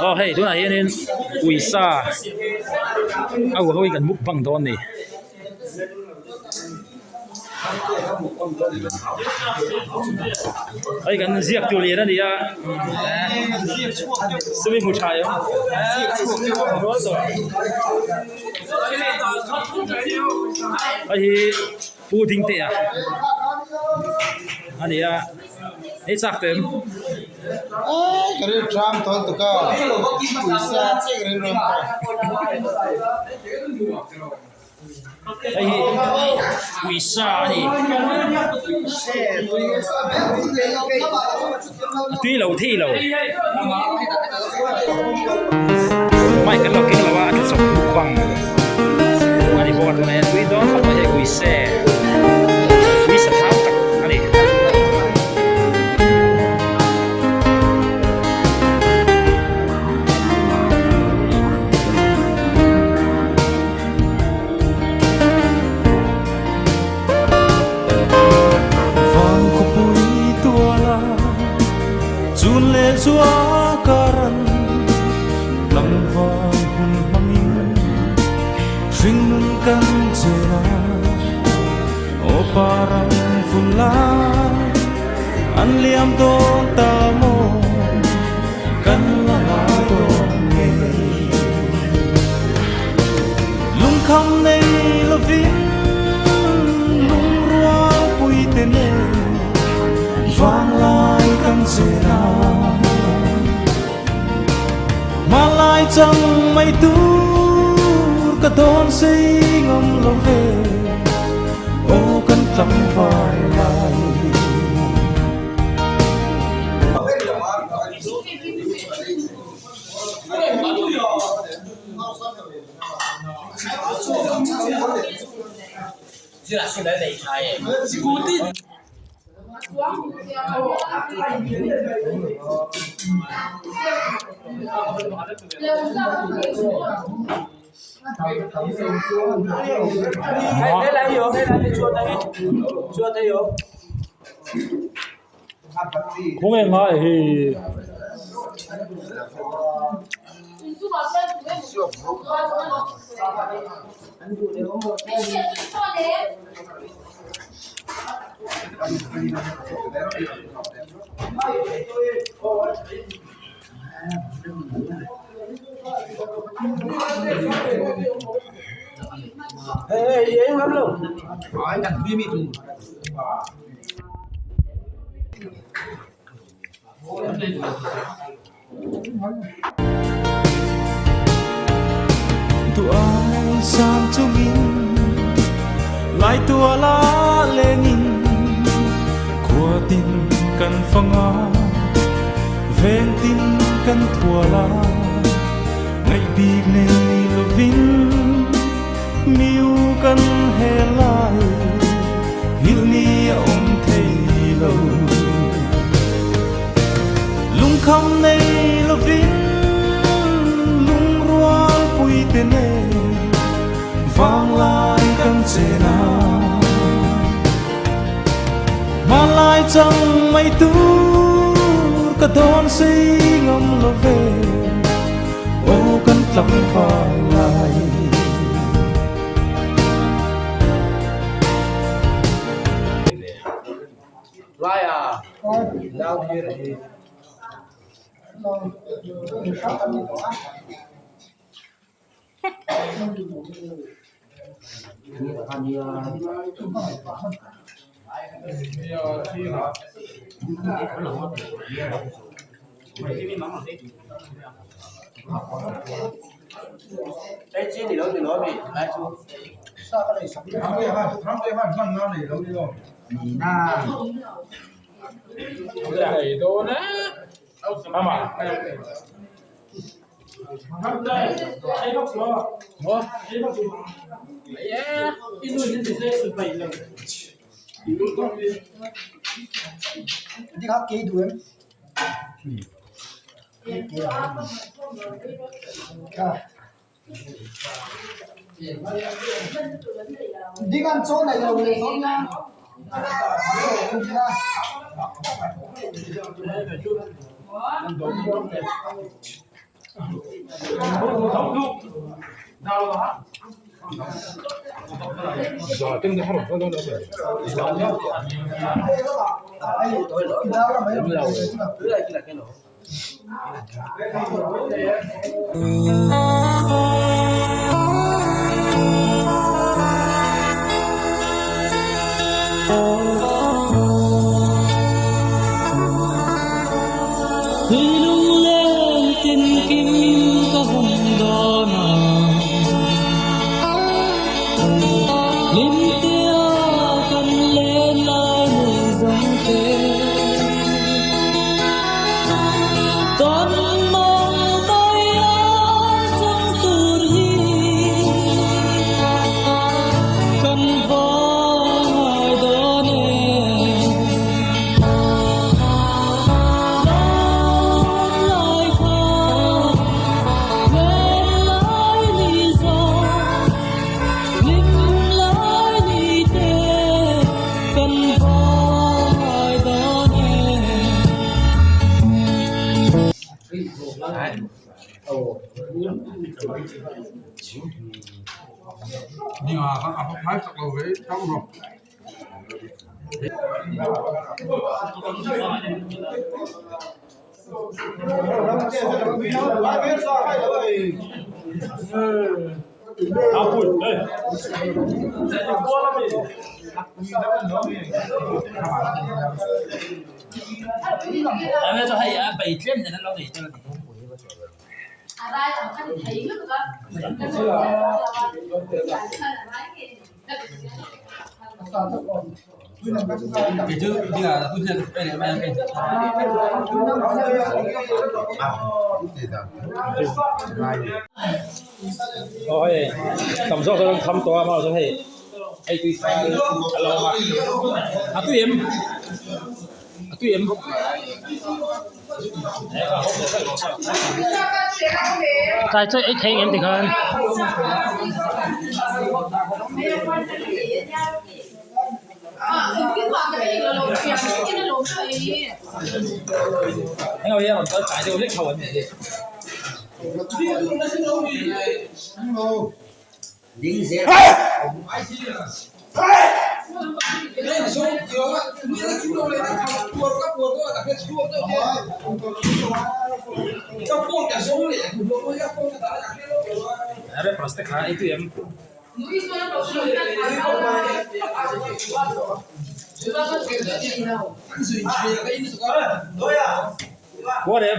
Oh hey, tu nak hianin wisa. Aku kau ikan mukbang don ni. Ai kan ziak tu lian dia. Semi mucai yo. Ai pudding te ya. Ani ya. Ai sak tem. Kari tram thol tu ka. Puisa cek kari rom. Ai wisa ni. Tuy lâu thi lâu. Mai kan lo king lawa at sok bang. Ani bot na yan tuy don khap ai wisa. Wisa thau tak ani. Chúa karan lam vang hun mangin ring nun kan chena o parang fulla an liam don ta mo kan la do nge lung kham nei lovin lung ruang pui te ne vang lai kan chena malai chẳng mây tu cả đón say ngâm lo về ô cân tâm vai lại chưa là xin đấy đầy trái đây là gì chuột đây chuột đây rồi Không em nói thì ê dễ lắm luôn Hỏi đặt bia mì tùng. tu ai sang chung in lại tua la lên in của tin cần phanga ven tin cần thua la ngày bi nên lovin miu cần he lai hil ni om thei lo lung kham nei lovin lung ruang pui te ne vang lai kan chena malai chẳng mây tu cả đón say ngâm lo về ô kan tlam vang lai lai à lao kia này đấy chứ thì đâu thì nói về ai chú Sao cái này sắp thắng cái văn văn nó này đâu đi rồi. Na. Đây đó nè. Ama. Đi khắp kỹ đuổi. Đi ăn chỗ này rồi này không nha. Giờ tiếng nó không có lung lên tin kim có hồng đỏ nào lim tia cần lên lại người dòng thế con mong tôi trong tur hi cần vòi đó nè nhưng mà không phải thật là với trong rồi Em cho hay bảy thêm thì nó để cho đây là cái thấy nước đó. cái chứ bây giờ tôi sẽ đây này em cái thôi tầm số tôi thămตัวมาrồi thì ai tùy alo mà tùy em tùy em tại chơi ấy thấy em thì hơn anh ngồi here tôi chạy tôi lít hầu gì Ada plastik ha itu yang what if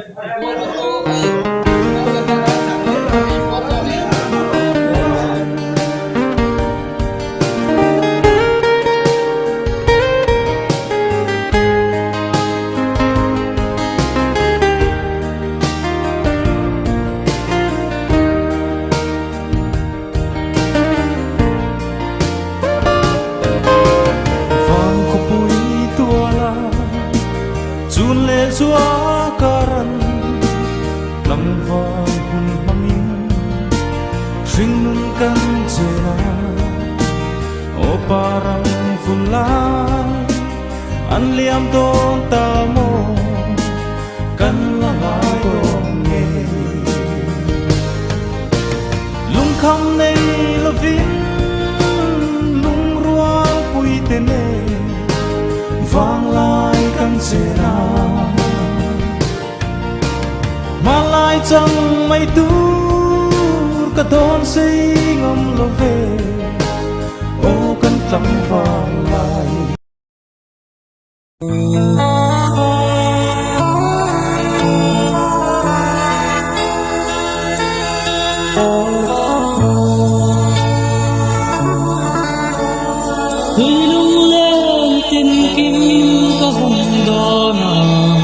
Chúa karan lam vang hun mangin ring nun kan chena o parang fulai an liam don ta mo kan la mai dong nge lung kham nei lovin lung rual pui te ne vang lai kan chena malai chẳng mây tur cả đón say ngâm lo về ô cần lắm vàng lại lung lên tin kim có hồng đỏ nào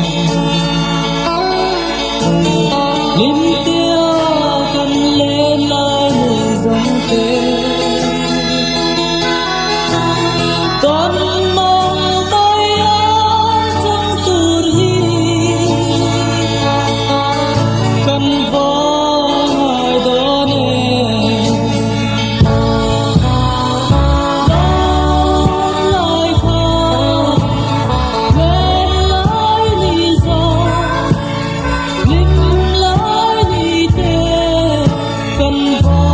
lim tia cần lên lại người dòng thế con mong tôi trong tur hi cần vòi đó nè lại khó về lại lý do võ